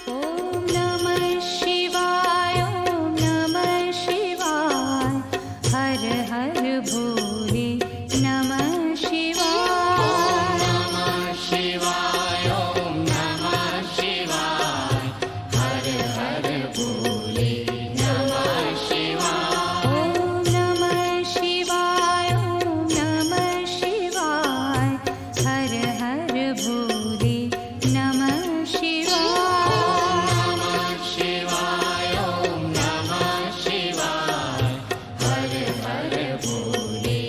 ॐ नमः शिवाय ॐ नमः शिवाय हर हर भोले नमः शिवाय नमः शिवाय ॐ नमः शिवाय हर हर भोले नमः शिवाय ॐ नमः शिवाय ॐ नमः शिवाय हर हर भोले नमः शिवाय नमः शिवाय ॐ नमः शिवाय हर हर भोले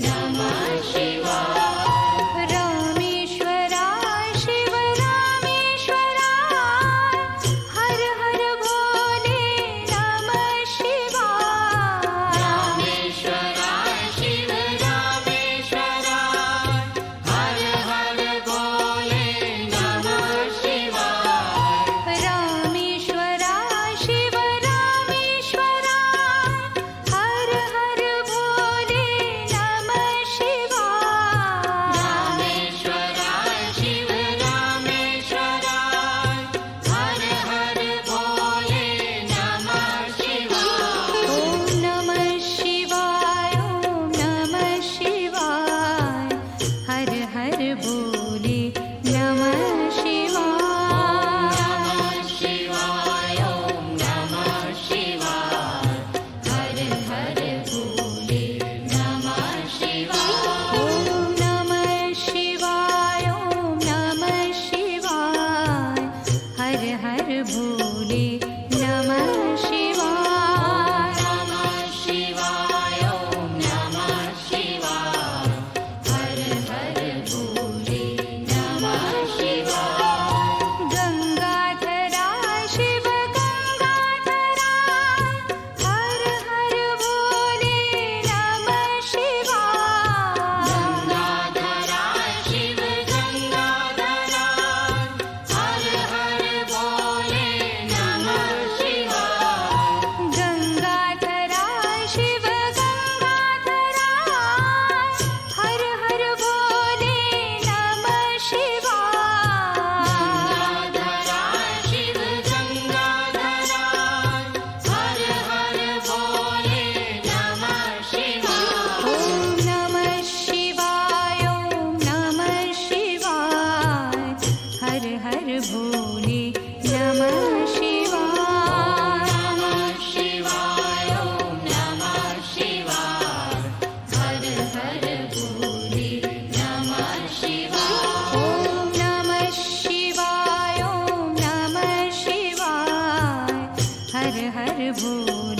नमः शिवाय रामेश्वराय शिव रामेश्वराय हर हर भोले नमः शिवाय रामेश्वराय शिव रामेश्वराय हर हर भोले नमः शिवाय रामेश्वराय शिव रामेश्वराय हर हर भोले नमः शिवाय रामेश्वराय शिव रामेश्वराय हर हर भोले नमः शिवाय ॐ नमः शिवाय ॐ नमः शिवाय हर हर भोले नमः शिवाय नमः शिवाय ॐ नमः शिवाय हर हर भोले नमः शिवाय ॐ नमः शिवाय ॐ नमः शिवाय हर हर भोले नमः शिवाय नमः शिवाय ॐ नमः शिवाय हर हर भोले नमः शिवाय गंगाधराय शिव गंगाधराय हर हर भोले नमः शिवाय गंगाधराय शिव गंगाधराय हर हर भोले नमः शिवाय गंगाधराय शिव गंगाधराय हर हर भोले नमः शिवाय गंगाधराय शिव गंगाधराय हर हर भोले नमः शिवाय ॐ नमः शिवाय ॐ नमः शिवाय हर हर भोले नमः शिवाय नमः शिवाय ॐ नमः शिवाय हर हर भोले नमः शिवाय ॐ नमः शिवाय ॐ नमः शिवाय हर हर भोले